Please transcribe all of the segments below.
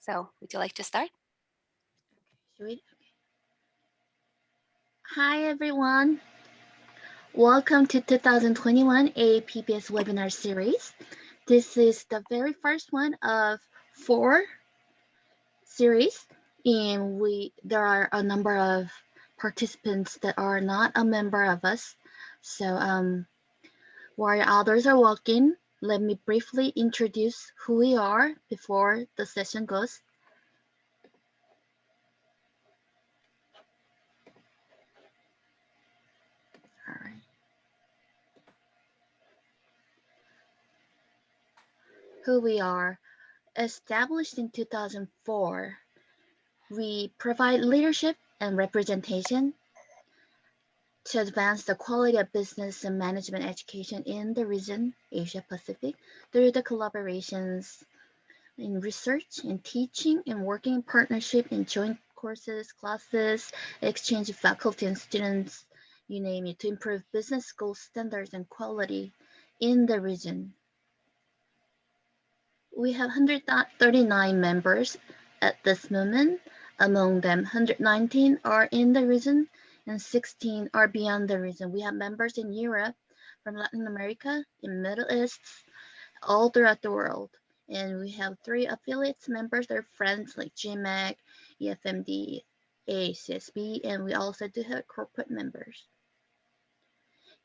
So would you like to start? Should we? Okay. Hi, everyone. Welcome to 2021 AAPBS webinar series. This is the very first one of 4 series, and there are a number of participants that are not a member of us. So while others are walking, let me briefly introduce who we are before the session goes. All right. Who we are. Established in 2004, we provide leadership and representation to advance the quality of business and management education in the region, Asia Pacific, through the collaborations in research and teaching and working in partnership in joint courses, classes, exchange of faculty and students, you name it, to improve business school standards and quality in the region. We have 139 members at this moment. Among them, 119 are in the region and 16 are beyond the region. We have members in Europe, from Latin America, in Middle East, all throughout the world. And we have 3 affiliates members. They're friends like GMAC, EFMD, AACSB, and we also do have corporate members.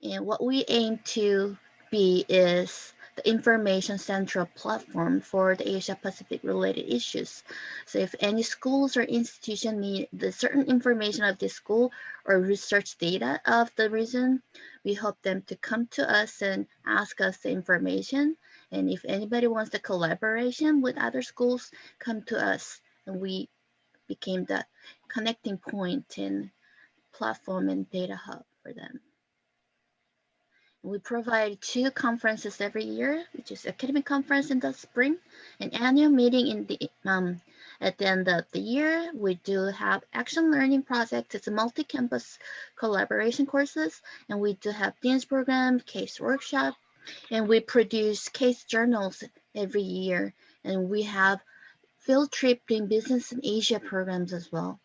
And what we aim to be is the information central platform for the Asia Pacific related issues. So if any schools or institution need the certain information of the school or research data of the region, we hope them to come to us and ask us the information. And if anybody wants the collaboration with other schools, come to us. And we became the connecting point and platform and data hub for them. We provide 2 conferences every year, which is academic conference in the spring, an annual meeting in the at the end of the year. We do have action learning projects. It's a multi-campus collaboration courses, and we do have dance program, case workshop, and we produce case journals every year, and we have field trip in business and Asia programs as well.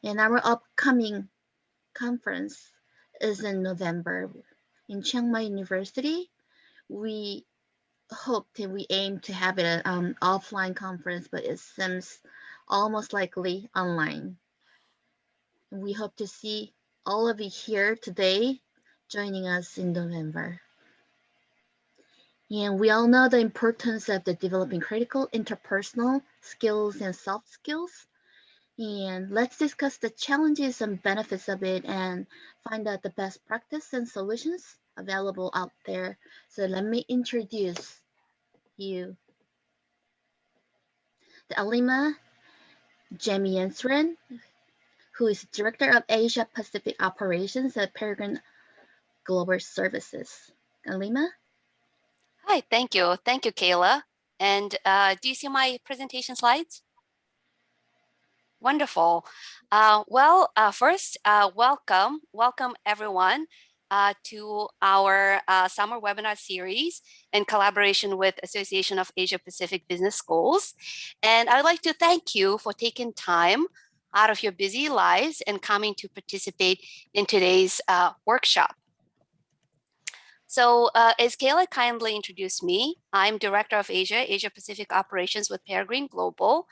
And our upcoming conference is in November in Chiang Mai University. We hoped and we aim to have it an offline conference, but it seems almost likely online. We hope to see all of you here today joining us in November. And we all know the importance of the developing critical interpersonal skills and soft skills. And let's discuss the challenges and benefits of it and find out the best practice and solutions available out there. So let me introduce you. The Alima Jemiansren, who is Director of Asia Pacific Operations at Peregrine Global Services. Alima? Hi, thank you. Thank you, Kayla. And do you see my presentation slides? Wonderful. First, welcome everyone to our summer webinar series in collaboration with Association of Asia Pacific Business Schools. And I'd like to thank you for taking time out of your busy lives and coming to participate in today's workshop. So as Kayla kindly introduced me, I'm Director of Asia Pacific Operations with Peregrine Global,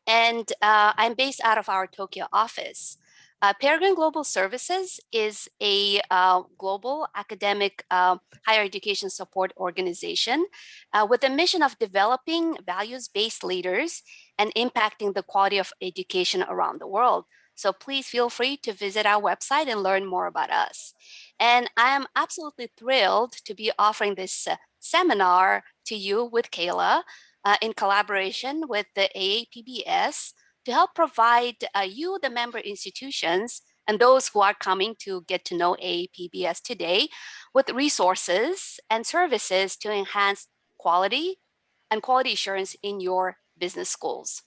and I'm based out of our Tokyo office. Peregrine Global Services is a global academic higher education support organization with a mission of developing values-based leaders and impacting the quality of education around the world. So please feel free to visit our website and learn more about us. And I am absolutely thrilled to be offering this seminar to you with Kayla in collaboration with the AAPBS to help provide you, the member institutions, and those who are coming to get to know AAPBS today with resources and services to enhance quality and quality assurance in your business schools.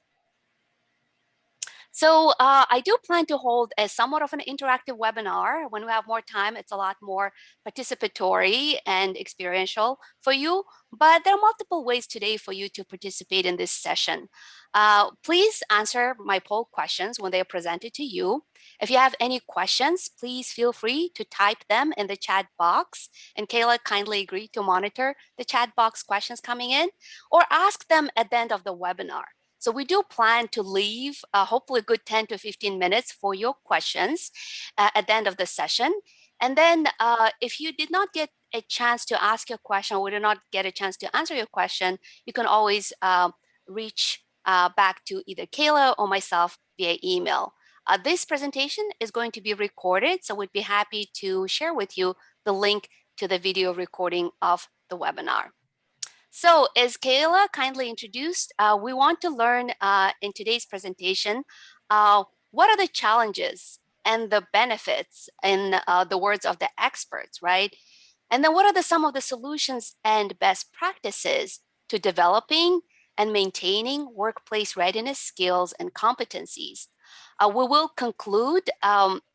So I do plan to hold a somewhat of an interactive webinar. When we have more time, it's a lot more participatory and experiential for you, but there are multiple ways today for you to participate in this session. Please answer my poll questions when they are presented to you. If you have any questions, please feel free to type them in the chat box, and Kayla kindly agreed to monitor the chat box questions coming in, or ask them at the end of the webinar. So we do plan to leave hopefully a good 10 to 15 minutes for your questions at the end of the session. And then if you did not get a chance to ask your question, or did not get a chance to answer your question, you can always reach back to either Kayla or myself via email. This presentation is going to be recorded, so we'd be happy to share with you the link to the video recording of the webinar. So as Kayla kindly introduced, we want to learn in today's presentation, what are the challenges and the benefits in the words of the experts, right? And then what are some of the solutions and best practices to developing and maintaining workplace readiness skills and competencies? We will conclude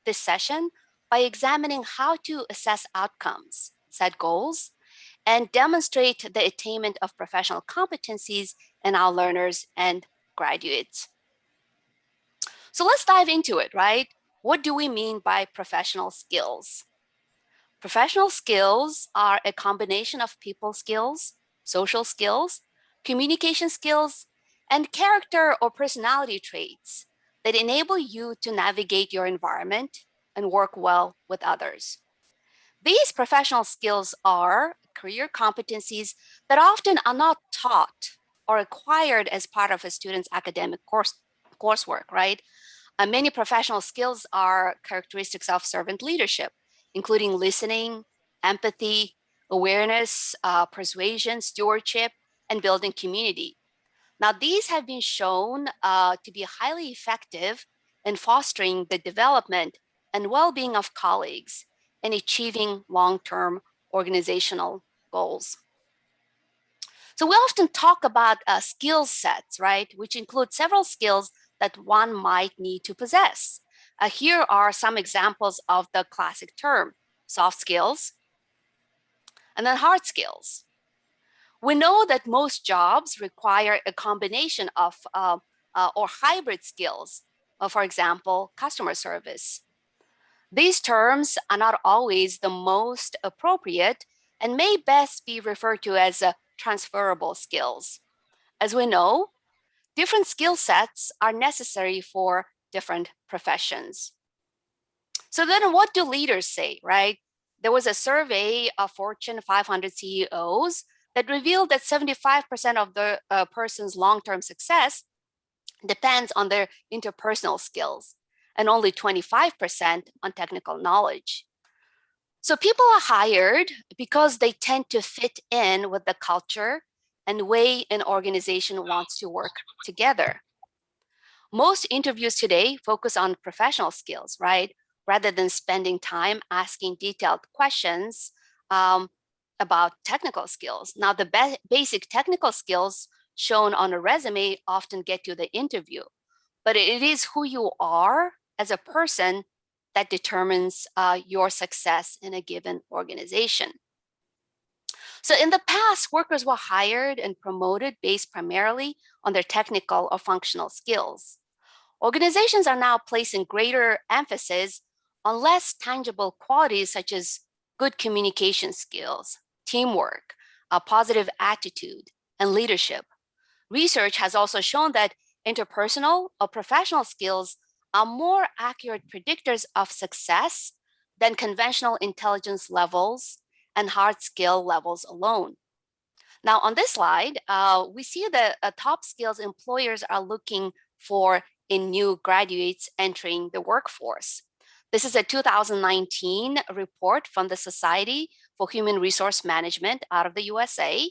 this session by examining how to assess outcomes, set goals, and demonstrate the attainment of professional competencies in our learners and graduates. So let's dive into it, right? What do we mean by professional skills? Professional skills are a combination of people skills, social skills, communication skills, and character or personality traits that enable you to navigate your environment and work well with others. These professional skills are career competencies that often are not taught or acquired as part of a student's academic coursework, right? Many professional skills are characteristics of servant leadership, including listening, empathy, awareness, persuasion, stewardship, and building community. Now, these have been shown to be highly effective in fostering the development and well-being of colleagues and achieving long-term organizational goals. So we often talk about skill sets, right, which include several skills that one might need to possess. Here are some examples of the classic term: soft skills and then hard skills. We know that most jobs require a combination of or hybrid skills, for example, customer service. These terms are not always the most appropriate and may best be referred to as transferable skills. As we know, different skill sets are necessary for different professions. So then what do leaders say, right? There was a survey of Fortune 500 CEOs that revealed that 75% of the person's long-term success depends on their interpersonal skills, and only 25% on technical knowledge. So people are hired because they tend to fit in with the culture and way an organization wants to work together. Most interviews today focus on professional skills, right? Rather than spending time asking detailed questions about technical skills. Now, the basic technical skills shown on a resume often get you the interview, but it is who you are as a person that determines your success in a given organization. So in the past, workers were hired and promoted based primarily on their technical or functional skills. Organizations are now placing greater emphasis on less tangible qualities such as good communication skills, teamwork, a positive attitude, and leadership. Research has also shown that interpersonal or professional skills are more accurate predictors of success than conventional intelligence levels and hard skill levels alone. Now, on this slide, we see the top skills employers are looking for in new graduates entering the workforce. This is a 2019 report from the Society for Human Resource Management out of the USA,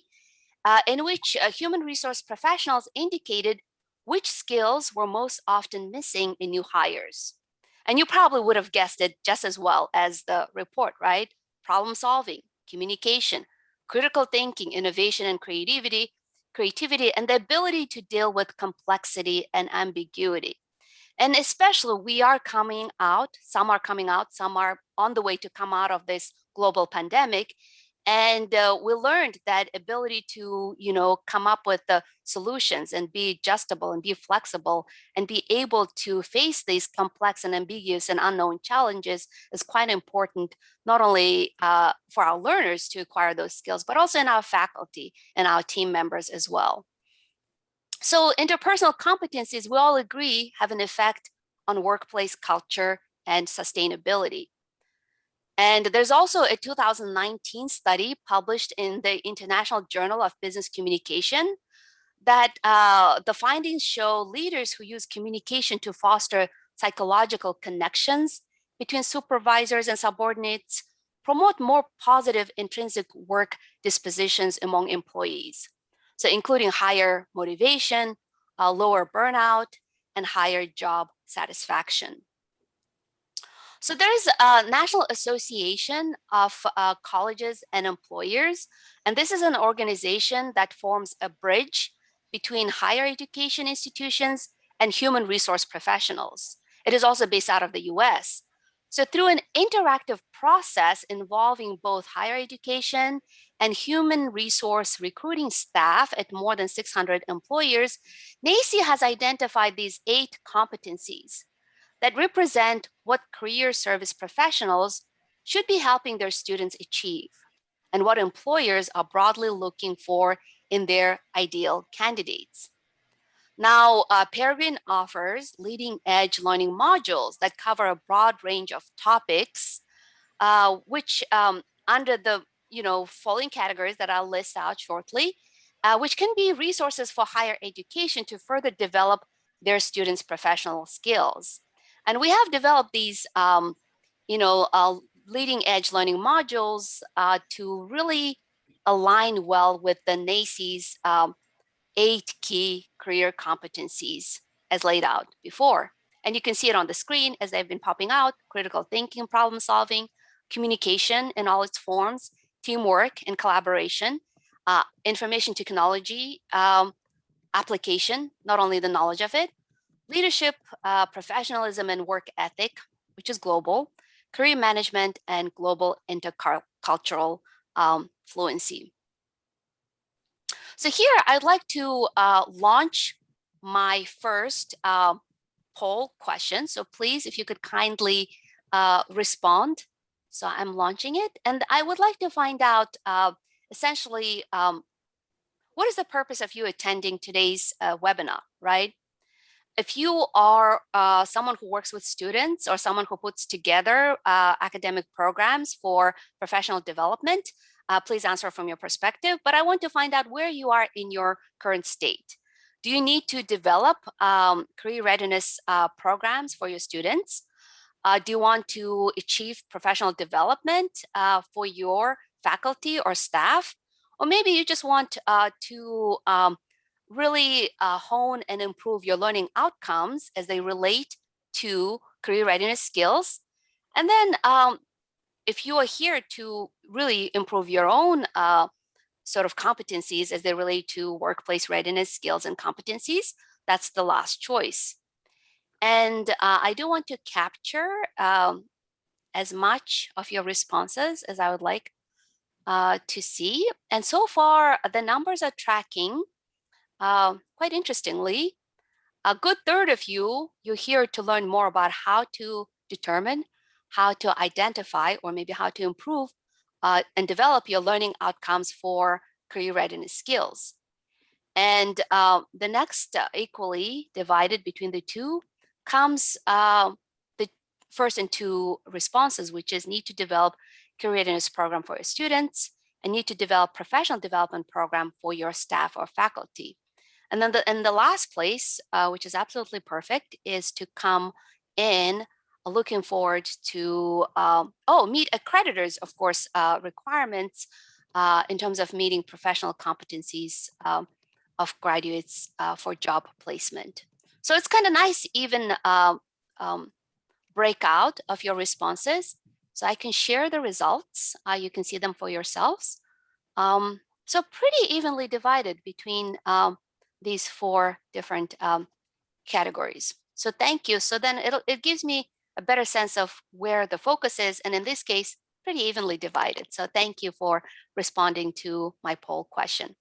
in which human resource professionals indicated which skills were most often missing in new hires. And you probably would have guessed it just as well as the report, right? Problem solving, communication, critical thinking, innovation, and creativity, and the ability to deal with complexity and ambiguity. And especially we are coming out, some are coming out, some are on the way to come out of this global pandemic. And we learned that ability to, come up with the solutions and be adjustable and be flexible and be able to face these complex and ambiguous and unknown challenges is quite important, not only for our learners to acquire those skills, but also in our faculty and our team members as well. So interpersonal competencies, we all agree, have an effect on workplace culture and sustainability. And there's also a 2019 study published in the International Journal of Business Communication that the findings show leaders who use communication to foster psychological connections between supervisors and subordinates promote more positive intrinsic work dispositions among employees. So including higher motivation, lower burnout, and higher job satisfaction. So there's a National Association of Colleges and Employers, and this is an organization that forms a bridge between higher education institutions and human resource professionals. It is also based out of the US. So through an interactive process involving both higher education and human resource recruiting staff at more than 600 employers, NACE has identified these 8 competencies that represent what career service professionals should be helping their students achieve and what employers are broadly looking for in their ideal candidates. Now, Peregrine offers leading edge learning modules that cover a broad range of topics, which under the following categories that I'll list out shortly, which can be resources for higher education to further develop their students' professional skills. And we have developed these, leading edge learning modules to really align well with the NACE's 8 key career competencies as laid out before. And you can see it on the screen as they've been popping out: critical thinking, problem solving, communication in all its forms, teamwork and collaboration, information technology, application, not only the knowledge of it, leadership, professionalism and work ethic, which is global, career management, and global intercultural fluency. So here I'd like to launch my first poll question. So please, if you could kindly respond. So I'm launching it. And I would like to find out essentially, what is the purpose of you attending today's webinar, right? If you are someone who works with students or someone who puts together academic programs for professional development, please answer from your perspective. But I want to find out where you are in your current state. Do you need to develop career readiness programs for your students? Do you want to achieve professional development for your faculty or staff? Or maybe you just want to really hone and improve your learning outcomes as they relate to career readiness skills. And then if you are here to really improve your own sort of competencies as they relate to workplace readiness skills and competencies, that's the last choice. And I do want to capture as much of your responses as I would like to see. And so far, the numbers are tracking quite interestingly. A good third of you're here to learn more about how to determine, how to identify, or maybe how to improve and develop your learning outcomes for career readiness skills. And the next equally divided between the two comes the first and 2 responses, which is need to develop career readiness program for your students and need to develop professional development program for your staff or faculty. And then in the last place, which is absolutely perfect, is to come in looking forward to, meet accreditors, of course, requirements in terms of meeting professional competencies of graduates for job placement. So it's kind of nice even breakout of your responses. So I can share the results. You can see them for yourselves. So pretty evenly divided between these 4 different categories. So thank you. So then it gives me a better sense of where the focus is, and in this case, pretty evenly divided. So thank you for responding to my poll question.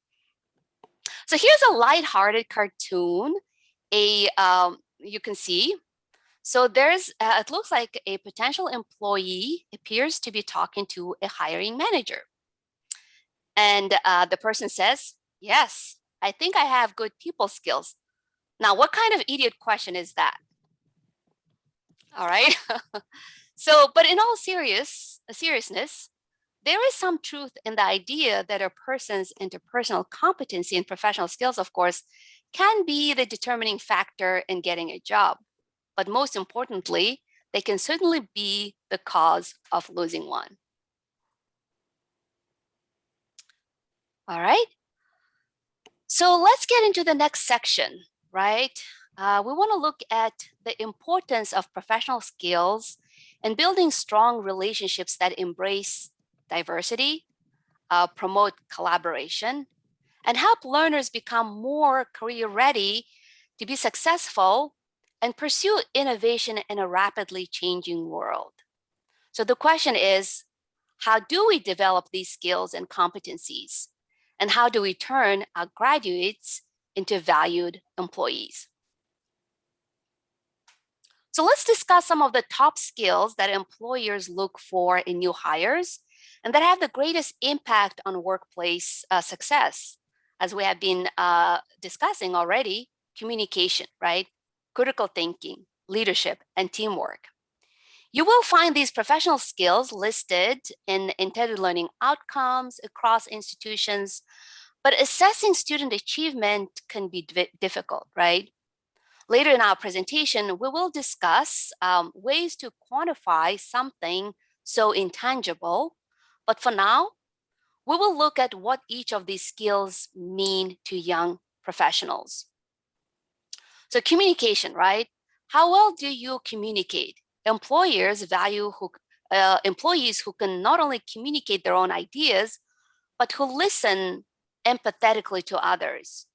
So here's a lighthearted cartoon. You can see. So there's, it looks like a potential employee appears to be talking to a hiring manager. And the person says, yes, I think I have good people skills. Now, what kind of idiot question is that? All right. So, but in all seriousness, there is some truth in the idea that a person's interpersonal competency and professional skills, of course, can be the determining factor in getting a job. But most importantly, they can certainly be the cause of losing one. All right. So let's get into the next section, right? We want to look at the importance of professional skills and building strong relationships that embrace diversity, promote collaboration, and help learners become more career ready to be successful and pursue innovation in a rapidly changing world. So the question is, how do we develop these skills and competencies? And how do we turn our graduates into valued employees? So let's discuss some of the top skills that employers look for in new hires and that have the greatest impact on workplace success. As we have been discussing already, communication, right? Critical thinking, leadership, and teamwork. You will find these professional skills listed in intended learning outcomes across institutions, but assessing student achievement can be difficult, right? Later in our presentation, we will discuss ways to quantify something so intangible. But for now, we will look at what each of these skills mean to young professionals. So communication, right? How well do you communicate? Employers value employees who can not only communicate their own ideas, but who listen empathetically to others.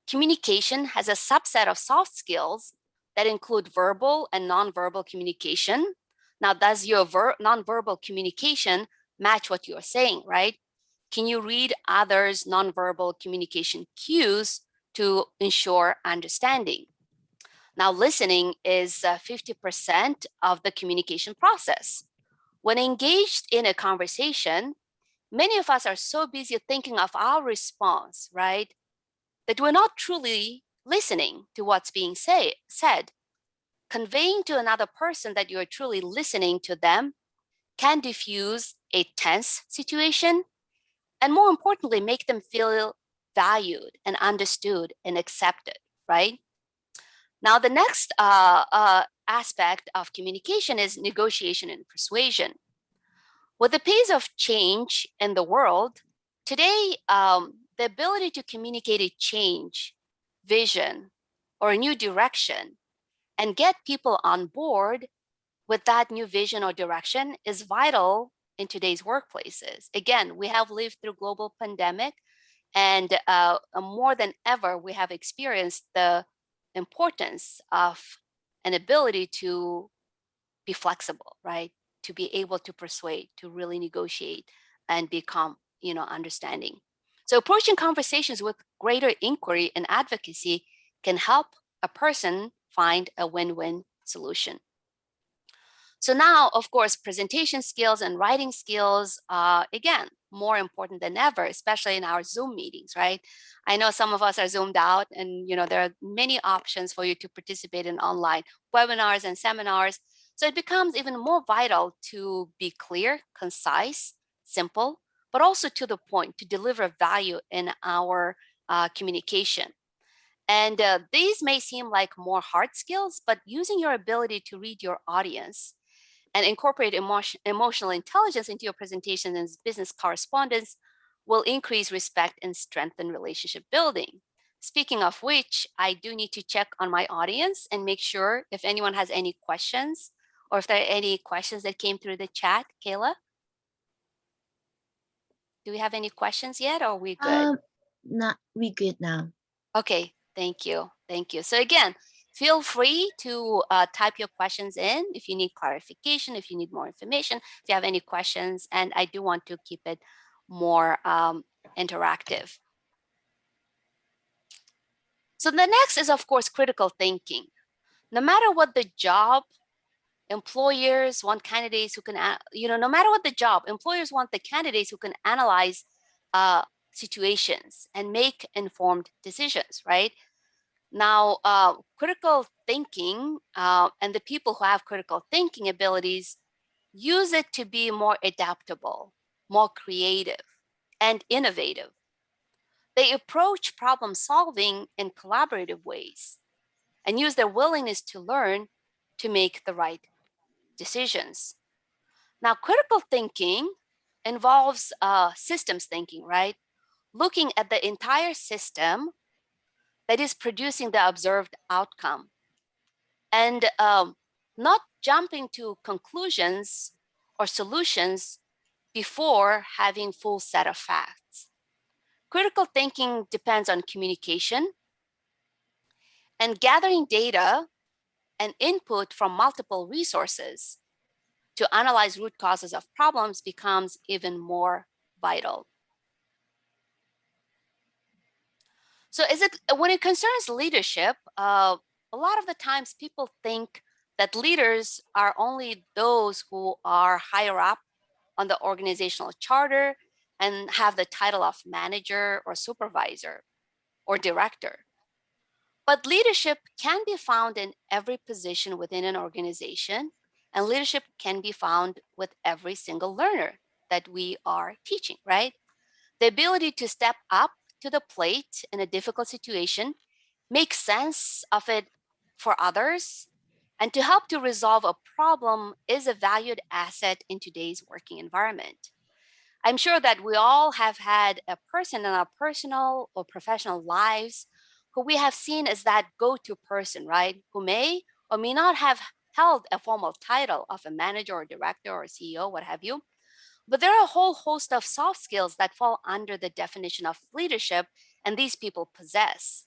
Communication has a subset of soft skills that include verbal and nonverbal communication. Now, does your nonverbal communication match what you're saying, right? Can you read others' nonverbal communication cues to ensure understanding? Now, listening is 50% of the communication process. When engaged in a conversation, many of us are so busy thinking of our response, right, that we're not truly listening to what's being said. Conveying to another person that you're truly listening to them can diffuse a tense situation and, more importantly, make them feel valued and understood and accepted, right? Now, the next aspect of communication is negotiation and persuasion. With the pace of change in the world, today, the ability to communicate a change, vision, or a new direction and get people on board with that new vision or direction is vital in today's workplaces. Again, we have lived through global pandemic, and more than ever, we have experienced the importance of an ability to be flexible, right? To be able to persuade, to really negotiate and become, understanding. So approaching conversations with greater inquiry and advocacy can help a person find a win-win solution. So now, of course, presentation skills and writing skills, again, more important than ever, especially in our Zoom meetings, right? I know some of us are Zoomed out and, there are many options for you to participate in online webinars and seminars. So it becomes even more vital to be clear, concise, simple, but also to the point to deliver value in our communication. And these may seem like more hard skills, but using your ability to read your audience and incorporate emotional intelligence into your presentation and business correspondence will increase respect and strengthen relationship building. Speaking of which, I do need to check on my audience and make sure if anyone has any questions or if there are any questions that came through the chat. Kayla, do we have any questions yet or are we good? Not we good now. Okay, thank you. Thank you. So again, Feel free to type your questions in if you need clarification, if you need more information, if you have any questions, and I do want to keep it more interactive. So the next is, of course, critical thinking. No matter what the job, employers want candidates who can, no matter what the job, employers want the candidates who can analyze situations and make informed decisions, right? Now, critical thinking and the people who have critical thinking abilities use it to be more adaptable, more creative, and innovative. They approach problem solving in collaborative ways and use their willingness to learn to make the right decisions. Now, critical thinking involves systems thinking, right? Looking at the entire system that is producing the observed outcome and not jumping to conclusions or solutions before having full set of facts. Critical thinking depends on communication and gathering data and input from multiple resources to analyze root causes of problems becomes even more vital. So when it concerns leadership, a lot of the times people think that leaders are only those who are higher up on the organizational charter and have the title of manager or supervisor or director. But leadership can be found in every position within an organization, and leadership can be found with every single learner that we are teaching, right? The ability to step up to the plate in a difficult situation, make sense of it for others, and to help to resolve a problem is a valued asset in today's working environment. I'm sure that we all have had a person in our personal or professional lives who we have seen as that go-to person, right? Who may or may not have held a formal title of a manager or director or CEO, what have you. But there are a whole host of soft skills that fall under the definition of leadership, and these people possess.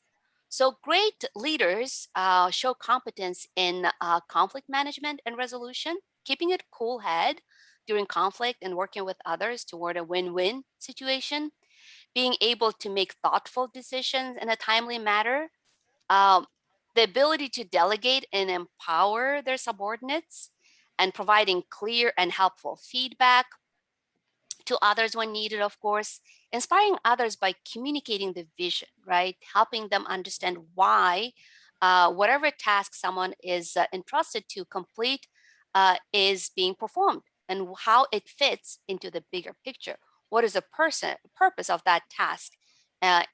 So, great leaders show competence in conflict management and resolution, keeping a cool head during conflict and working with others toward a win win situation, being able to make thoughtful decisions in a timely manner, um, the ability to delegate and empower their subordinates, and providing clear and helpful feedback to others when needed, of course, inspiring others by communicating the vision, right? Helping them understand why whatever task someone is entrusted to complete is being performed and how it fits into the bigger picture. What is the purpose of that task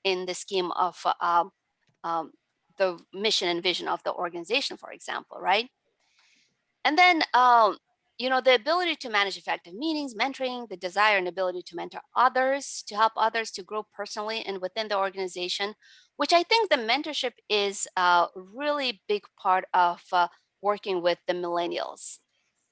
in the scheme of um, the mission and vision of the organization, for example, right? And then, the ability to manage effective meetings, mentoring, the desire and ability to mentor others, to help others to grow personally and within the organization, which I think the mentorship is a really big part of working with the millennials.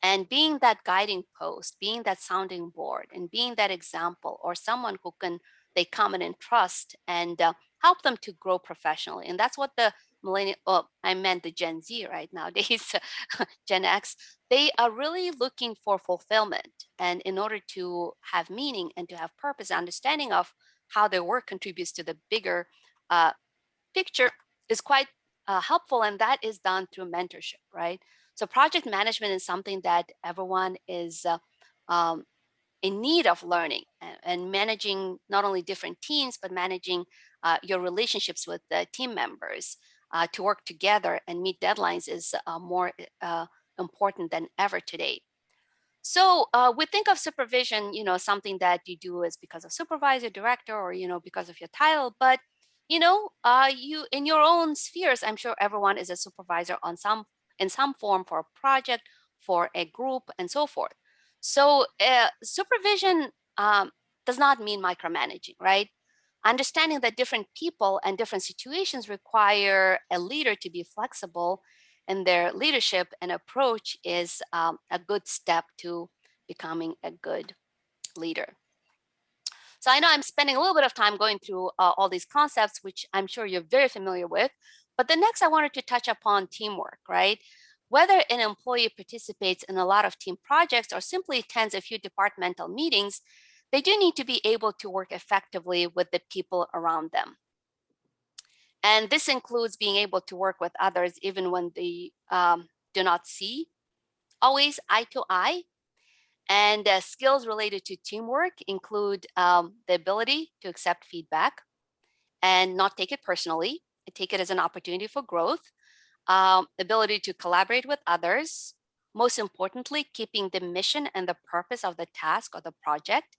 And being that guiding post, being that sounding board, and being that example or someone who can they come in and trust and help them to grow professionally. And that's what the millennial, I meant the Gen Z right nowadays, Gen X, they are really looking for fulfillment. And in order to have meaning and to have purpose, understanding of how their work contributes to the bigger uh, picture is quite helpful. And that is done through mentorship, right? So project management is something that everyone is um, in need of learning and managing not only different teams, but managing your relationships with the team members to work together and meet deadlines is more important than ever today. So we think of supervision, something that you do is because of supervisor, director, or because of your title. But you in your own spheres, I'm sure everyone is a supervisor on in some form for a project, for a group, and so forth. So supervision does not mean micromanaging, right? Understanding that different people and different situations require a leader to be flexible in their leadership and approach is a good step to becoming a good leader. So I know I'm spending a little bit of time going through all these concepts, which I'm sure you're very familiar with, But the next I wanted to touch upon teamwork, right? Whether an employee participates in a lot of team projects or simply attends a few departmental meetings, they do need to be able to work effectively with the people around them. And this includes being able to work with others even when they do not see always eye to eye. And skills related to teamwork include the ability to accept feedback and not take it personally, and take it as an opportunity for growth, ability to collaborate with others, most importantly, keeping the mission and the purpose of the task or the project,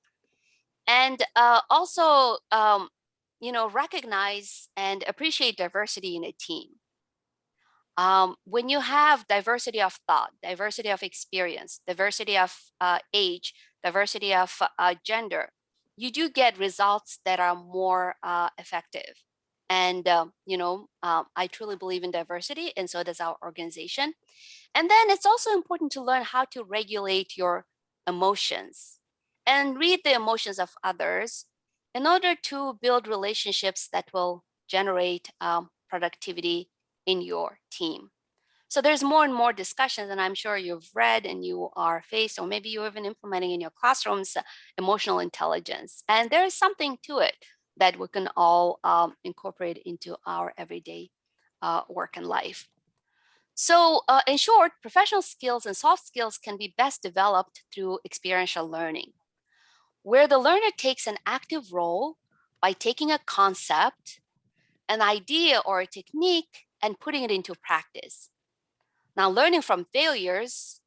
and also, recognize and appreciate diversity in a team. When you have diversity of thought, diversity of experience, diversity of age, diversity of gender, you do get results that are more effective. And, I truly believe in diversity, and so does our organization. And then it's also important to learn how to regulate your emotions and read the emotions of others in order to build relationships that will generate productivity in your team. So there's more and more discussions, and I'm sure you've read and you are faced, or maybe you're even implementing in your classrooms, emotional intelligence. And there is something to it that we can all incorporate into our everyday work and life. So in short, professional skills and soft skills can be best developed through experiential learning, where the learner takes an active role by taking a concept, an idea, or a technique and putting it into practice. Now, learning from failures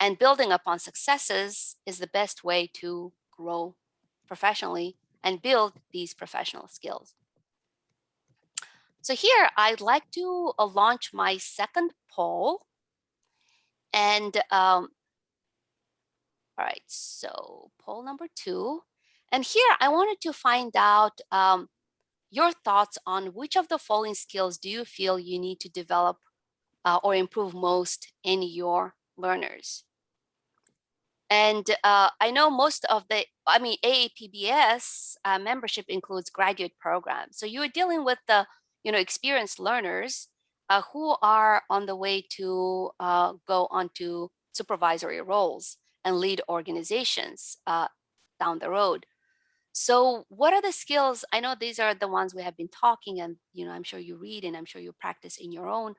and building upon successes is the best way to grow professionally and build these professional skills. So here, I'd like to launch my second poll. And all right, so poll number 2. And here I wanted to find out your thoughts on which of the following skills do you feel you need to develop or improve most in your learners. And I know most of AAPBS membership includes graduate programs. So you are dealing with the, experienced learners who are on the way to go on to supervisory roles and lead organizations down the road. So what are the skills? I know these are the ones we have been talking, and I'm sure you read and I'm sure you practice in your own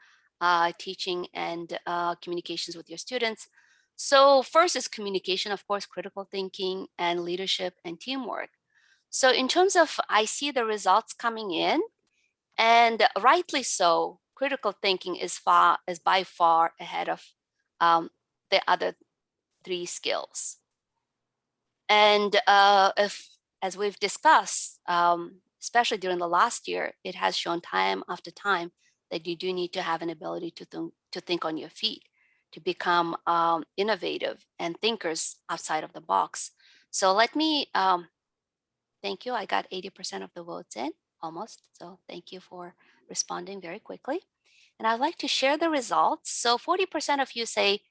teaching and communications with your students. So first is communication, of course, critical thinking and leadership and teamwork. So in terms of, I see the results coming in, and rightly so, critical thinking is by far ahead of the other 3 skills. And as we've discussed, especially during the last year, it has shown time after time that you do need to have an ability to think on your feet, to become innovative and thinkers outside of the box. So let me, thank you. I got 80% of the votes in, almost. So thank you for responding very quickly. And I'd like to share the results. So 40% of you say,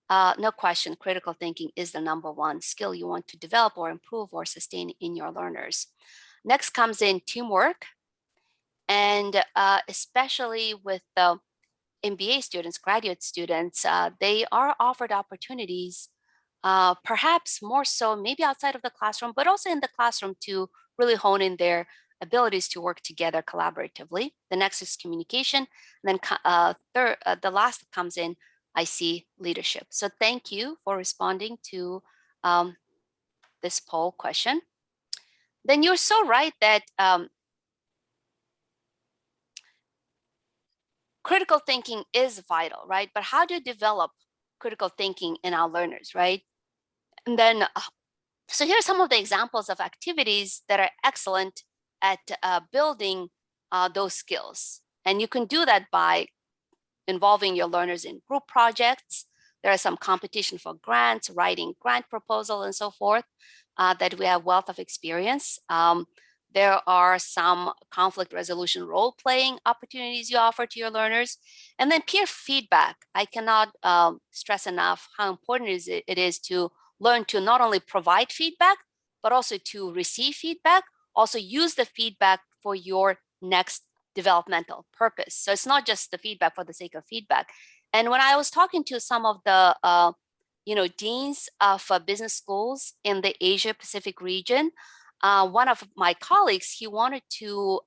no question, critical thinking is the number 1 skill you want to develop or improve or sustain in your learners. Next comes in teamwork. And especially with the MBA students, graduate students, they are offered opportunities, perhaps more so maybe outside of the classroom, but also in the classroom to really hone in their abilities to work together collaboratively. The next is communication. And then the last that comes in, I see leadership. So thank you for responding to this poll question. Then you're so right that critical thinking is vital, right? But how do you develop critical thinking in our learners, right? And then, so here are some of the examples of activities that are excellent at building those skills. And you can do that by involving your learners in group projects. There are some competition for grants, writing grant proposal, and so forth, that we have wealth of experience. There are some conflict resolution role-playing opportunities you offer to your learners. And then peer feedback. I cannot stress enough how important it is to learn to not only provide feedback, but also to receive feedback, also use the feedback for your next developmental purpose. So it's not just the feedback for the sake of feedback. And when I was talking to some of the deans of business schools in the Asia Pacific region, one of my colleagues, he wanted to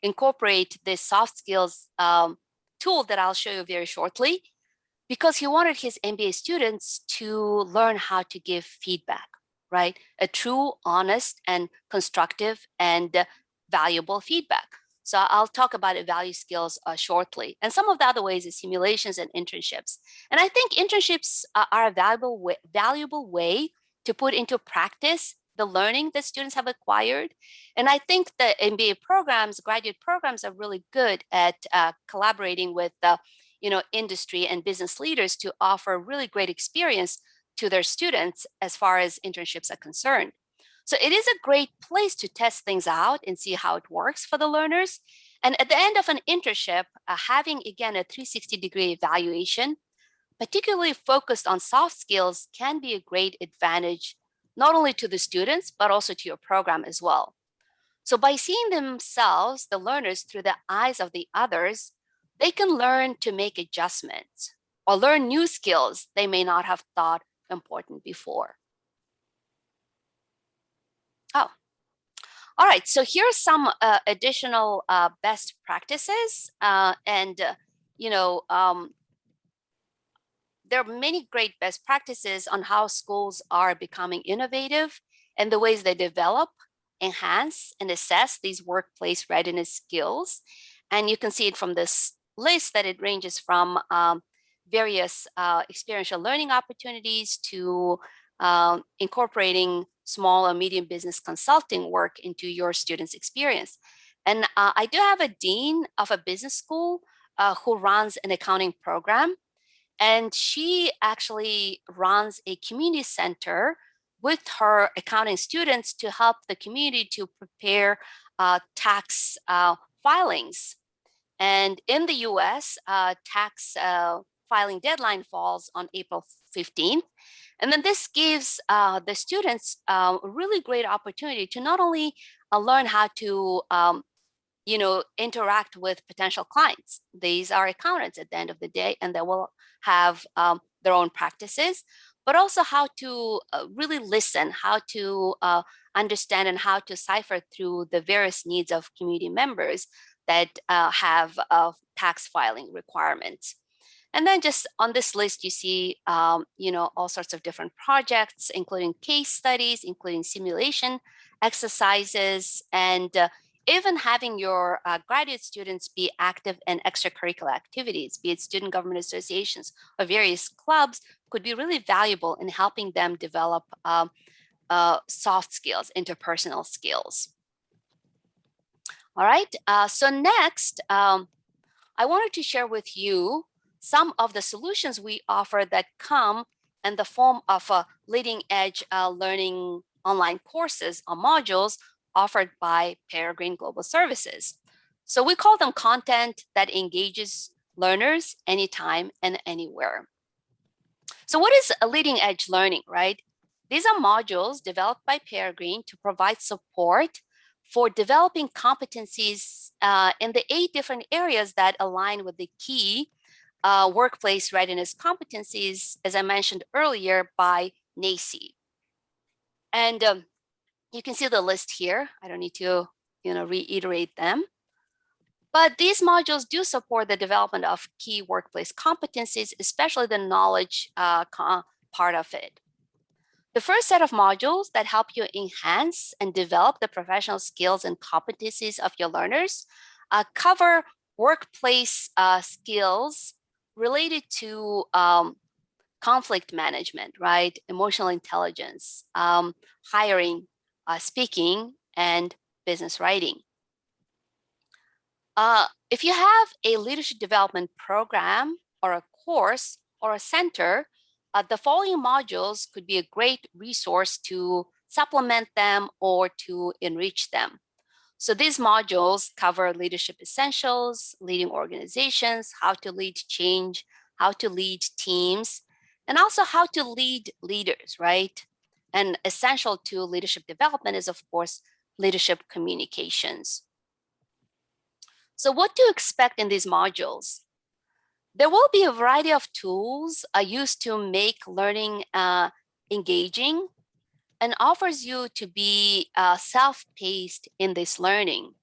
incorporate this soft skills tool that I'll show you very shortly, because he wanted his MBA students to learn how to give feedback, right? A true, honest, and constructive and valuable feedback. So I'll talk about value skills shortly. And some of the other ways is simulations and internships. And I think internships are a valuable way to put into practice the learning that students have acquired. And I think the MBA programs, graduate programs, are really good at collaborating with industry and business leaders to offer really great experience to their students as far as internships are concerned. So it is a great place to test things out and see how it works for the learners. And at the end of an internship, having, again, a 360-degree evaluation, particularly focused on soft skills, can be a great advantage, not only to the students, but also to your program as well. So by seeing themselves, the learners, through the eyes of the others, they can learn to make adjustments or learn new skills they may not have thought important before. Oh, all right. So here are some additional best practices. There are many great best practices on how schools are becoming innovative and the ways they develop, enhance, and assess these workplace readiness skills. And you can see it from this list that it ranges from various experiential learning opportunities to incorporating small or medium business consulting work into your students' experience. And I do have a dean of a business school who runs an accounting program. And she actually runs a community center with her accounting students to help the community to prepare tax filings. And in the US, tax filing deadline falls on April 15th. And then this gives the students a really great opportunity to not only learn how to interact with potential clients. These are accountants at the end of the day, and they will have their own practices, but also how to really listen, how to understand, and how to cipher through the various needs of community members that have tax filing requirements. And then just on this list, you see, all sorts of different projects, including case studies, including simulation exercises, and even having your graduate students be active in extracurricular activities, be it student government associations or various clubs, could be really valuable in helping them develop soft skills, interpersonal skills. All right, so next, I wanted to share with you some of the solutions we offer that come in the form of leading edge learning online courses or modules offered by Peregrine Global Services. So we call them content that engages learners anytime and anywhere. So what is a leading edge learning, right? These are modules developed by Peregrine to provide support for developing competencies in the 8 different areas that align with the key workplace readiness competencies, as I mentioned earlier, by NACE. And you can see the list here. I don't need to reiterate them. But these modules do support the development of key workplace competencies, especially the knowledge part of it. The first set of modules that help you enhance and develop the professional skills and competencies of your learners cover workplace skills related to conflict management, right? Emotional intelligence, hiring, speaking, and business writing. If you have a leadership development program or a course or a center, the following modules could be a great resource to supplement them or to enrich them. So these modules cover leadership essentials, leading organizations, how to lead change, how to lead teams, and also how to lead leaders, right? And essential to leadership development is, of course, leadership communications. So what to expect in these modules? There will be a variety of tools used to make learning engaging and offers you to be self-paced in this learning.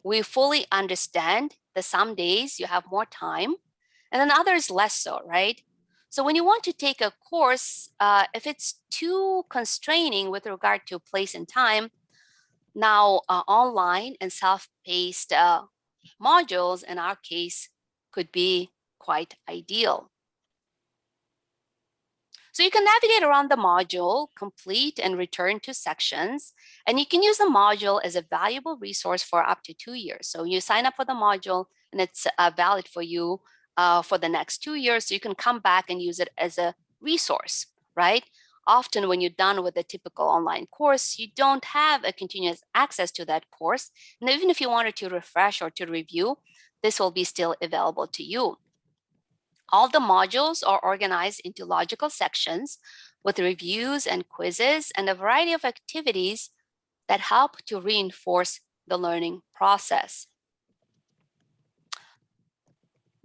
We fully understand that some days you have more time and then others less so, right? So when you want to take a course, if it's too constraining with regard to place and time, now online and self-paced modules in our case could be quite ideal. So you can navigate around the module, complete and return to sections, and you can use the module as a valuable resource for up to 2 years. So you sign up for the module and it's valid for you for the next 2 years. So you can come back and use it as a resource, right? Often when you're done with a typical online course, you don't have a continuous access to that course. And even if you wanted to refresh or to review, this will be still available to you. All the modules are organized into logical sections with reviews and quizzes and a variety of activities that help to reinforce the learning process.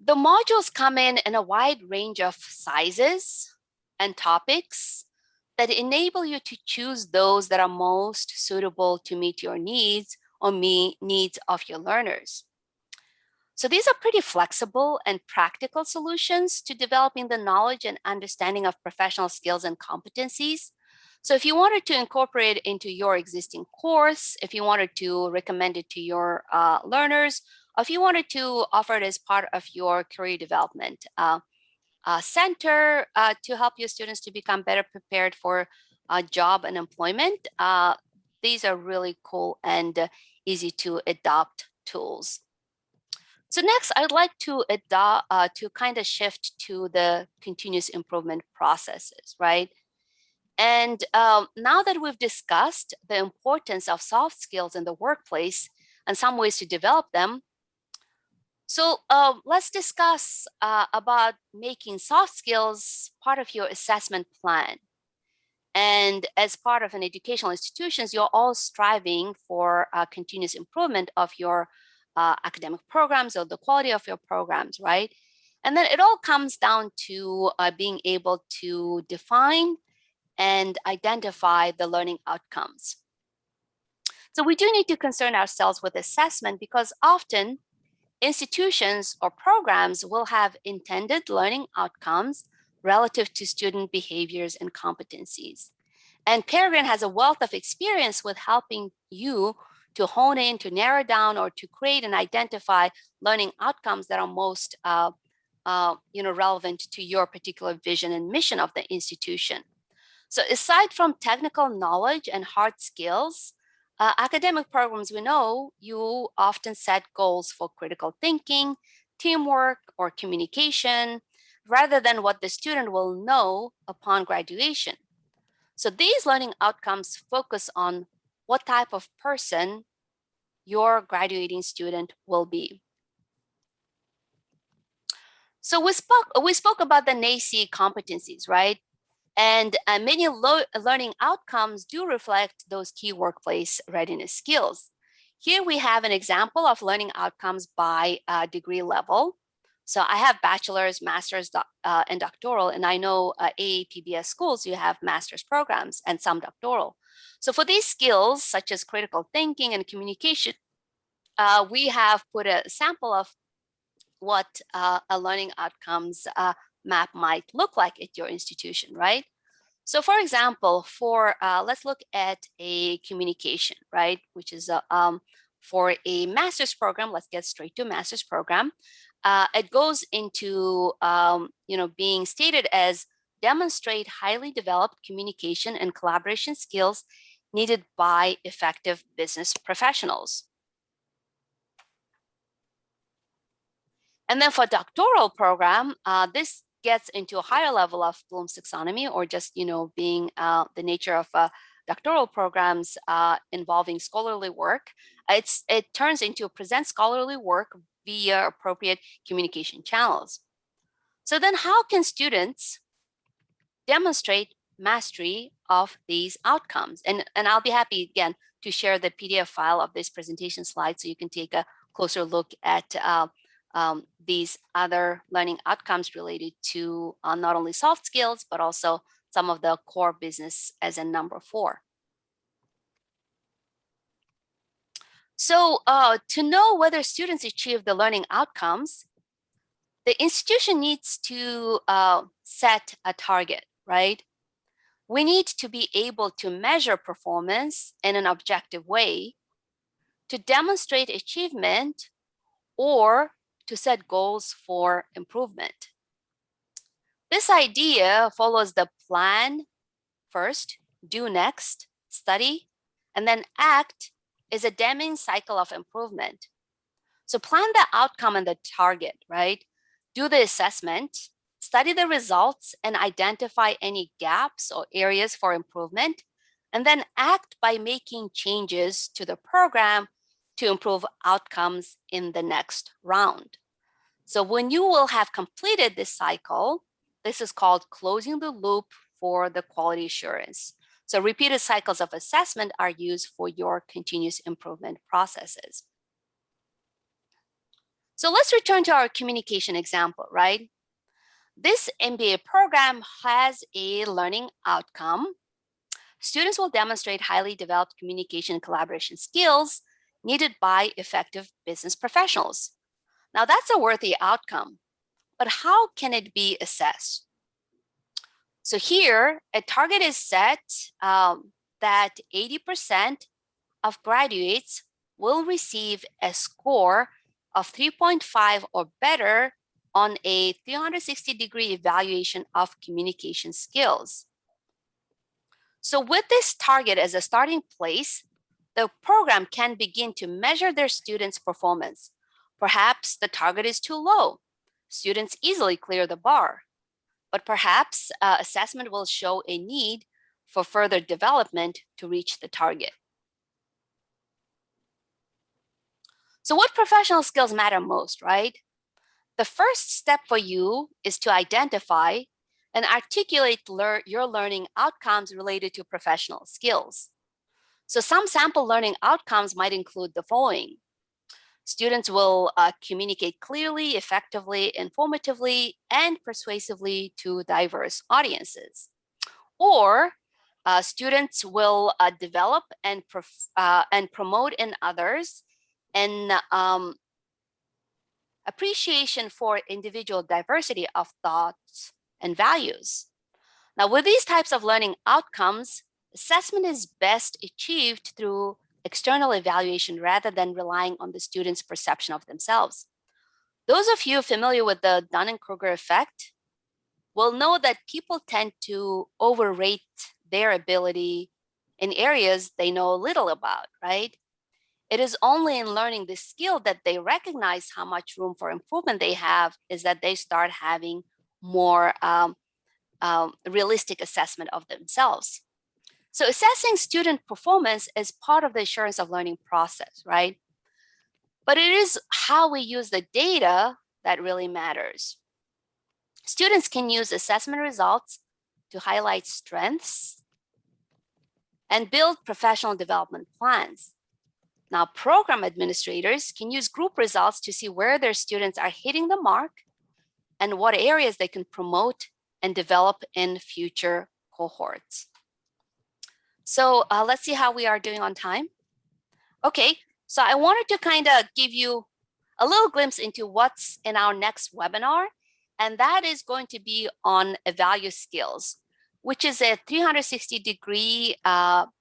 The modules come in a wide range of sizes and topics that enable you to choose those that are most suitable to meet your needs or needs of your learners. So these are pretty flexible and practical solutions to developing the knowledge and understanding of professional skills and competencies. So if you wanted to incorporate it into your existing course, if you wanted to recommend it to your learners, or if you wanted to offer it as part of your career development center to help your students to become better prepared for job and employment, these are really cool and easy to adopt tools. So next, I'd like to kind of shift to the continuous improvement processes, right? And now that we've discussed the importance of soft skills in the workplace and some ways to develop them, so let's discuss about making soft skills part of your assessment plan. And as part of an educational institutions, you're all striving for continuous improvement of your academic programs or the quality of your programs, right? And then it all comes down to being able to define and identify the learning outcomes. So we do need to concern ourselves with assessment because often institutions or programs will have intended learning outcomes relative to student behaviors and competencies. And Peregrine has a wealth of experience with helping you to hone in, to narrow down, or to create and identify learning outcomes that are most relevant to your particular vision and mission of the institution. So aside from technical knowledge and hard skills, academic programs, we know you often set goals for critical thinking, teamwork, or communication, rather than what the student will know upon graduation. So these learning outcomes focus on what type of person your graduating student will be. So we spoke about the NACE competencies, right? And many learning outcomes do reflect those key workplace readiness skills. Here we have an example of learning outcomes by degree level. So I have bachelor's, master's, and doctoral, and I know AAPBS schools, you have master's programs and some doctoral. So for these skills, such as critical thinking and communication, we have put a sample of what a learning outcomes map might look like at your institution, right? So for example, let's look at a communication, right? Which is for a master's program, let's get straight to a master's program. It goes into, being stated as demonstrate highly developed communication and collaboration skills needed by effective business professionals. And then for doctoral program, this gets into a higher level of Bloom's taxonomy, or just being the nature of doctoral programs involving scholarly work. It turns into present scholarly work via appropriate communication channels. So then how can students demonstrate mastery of these outcomes? And I'll be happy again to share the PDF file of this presentation slide so you can take a closer look at these other learning outcomes related to not only soft skills, but also some of the core business as in number 4. So to know whether students achieve the learning outcomes, the institution needs to set a target, right? We need to be able to measure performance in an objective way, to demonstrate achievement, or to set goals for improvement. This idea follows the plan first, do next, study, and then act is a Deming cycle of improvement. So plan the outcome and the target, right? Do the assessment, study the results, and identify any gaps or areas for improvement, and then act by making changes to the program to improve outcomes in the next round. So when you will have completed this cycle, this is called closing the loop for the quality assurance. So repeated cycles of assessment are used for your continuous improvement processes. So let's return to our communication example, right? This MBA program has a learning outcome. Students will demonstrate highly developed communication and collaboration skills needed by effective business professionals. Now that's a worthy outcome, but how can it be assessed? So here, a target is set that 80% of graduates will receive a score of 3.5 or better on a 360-degree evaluation of communication skills. So with this target as a starting place, the program can begin to measure their students' performance. Perhaps the target is too low. Students easily clear the bar. But perhaps assessment will show a need for further development to reach the target. So what professional skills matter most, right? The first step for you is to identify and articulate your learning outcomes related to professional skills. So some sample learning outcomes might include the following. Students will communicate clearly, effectively, informatively, and persuasively to diverse audiences. Or students will develop and promote in others an appreciation for individual diversity of thoughts and values. Now, with these types of learning outcomes, assessment is best achieved through external evaluation rather than relying on the student's perception of themselves. Those of you familiar with the Dunning-Kruger effect will know that people tend to overrate their ability in areas they know little about, right? It is only in learning this skill that they recognize how much room for improvement they have, is that they start having more realistic assessment of themselves. So assessing student performance is part of the assurance of learning process, right? But it is how we use the data that really matters. Students can use assessment results to highlight strengths and build professional development plans. Now, program administrators can use group results to see where their students are hitting the mark and what areas they can promote and develop in future cohorts. So let's see how we are doing on time. Okay, so I wanted to kind of give you a little glimpse into what's in our next webinar, and that is going to be on evaluate skills, which is a 360-degree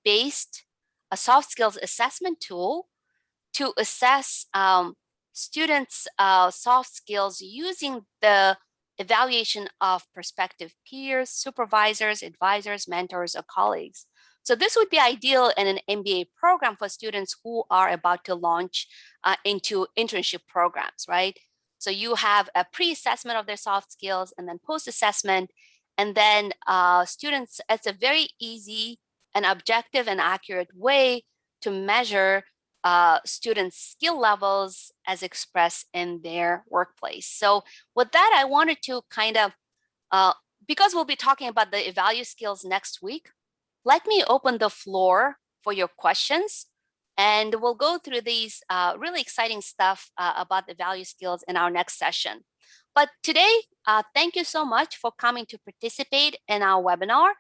based a soft skills assessment tool to assess students' soft skills using the evaluation of prospective peers, supervisors, advisors, mentors, or colleagues. So this would be ideal in an MBA program for students who are about to launch into internship programs, right? So you have a pre-assessment of their soft skills and then post-assessment. And then students, it's a very easy and objective and accurate way to measure students' skill levels as expressed in their workplace. So with that, I wanted to kind of, because we'll be talking about the evaluate skills next week, let me open the floor for your questions. And we'll go through these really exciting stuff about the value skills in our next session. But today, thank you so much for coming to participate in our webinar.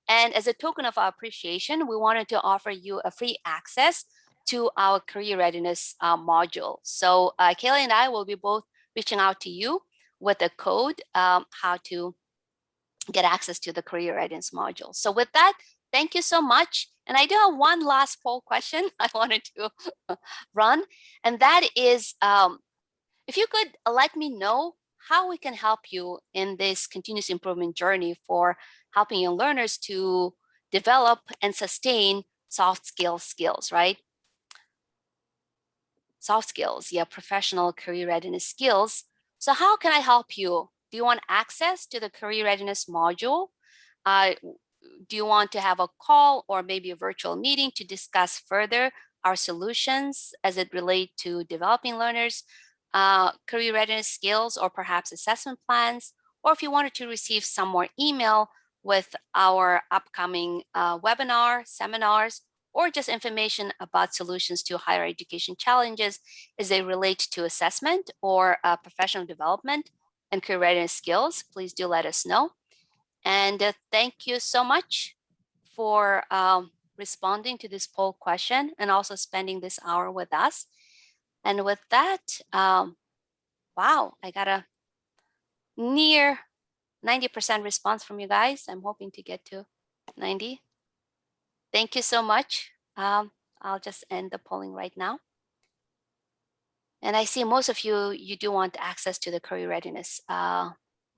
And as a token of our appreciation, we wanted to offer you a free access to our career readiness module. So Kayla and I will be both reaching out to you with a code how to get access to the career readiness module. So with that, thank you so much. And I do have one last poll question I wanted to run, and that is if you could let me know how we can help you in this continuous improvement journey for helping young learners to develop and sustain soft skills, right? Soft skills, yeah, professional career readiness skills. So how can I help you? Do you want access to the career readiness module? Do you want to have a call or maybe a virtual meeting to discuss further our solutions as it relate to developing learners career readiness skills, or perhaps assessment plans? Or if you wanted to receive some more email with our upcoming webinar, seminars, or just information about solutions to higher education challenges as they relate to assessment or professional development and career readiness skills, please do let us know. And thank you so much for responding to this poll question and also spending this hour with us. And with that, wow, I got a near 90% response from you guys. I'm hoping to get to 90. Thank you so much. I'll just end the polling right now. And I see most of you do want access to the career readiness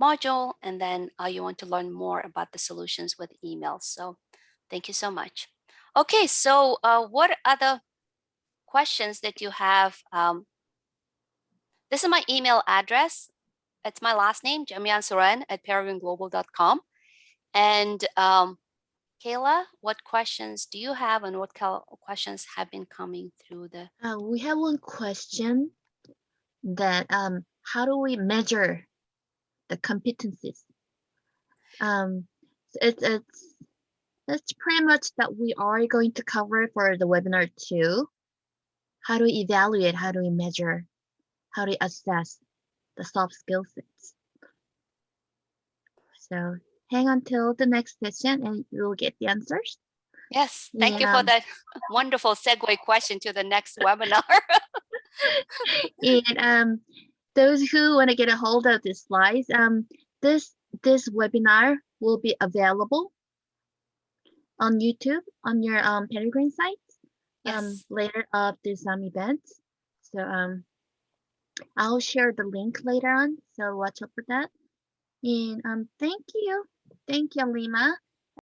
module, and then you want to learn more about the solutions with emails. So thank you so much. Okay, so what other questions that you have? This is my email address. It's my last name, jamiansuran@peregrineglobal.com. And Kayla, what questions do you have, and what questions have been coming through the? We have one question that how do we measure the competencies? It's pretty much that we are going to cover for the webinar 2. How do we evaluate? How do we measure? How do we assess the soft skill sets? So hang on till the next session and you'll get the answers. Yes, thank you for that wonderful segue question to the next webinar. And those who want to get a hold of the slides, this webinar will be available on YouTube on your Peregrine site Yes. later of this event. So I'll share the link later on. So watch out for that. And thank you, Lima.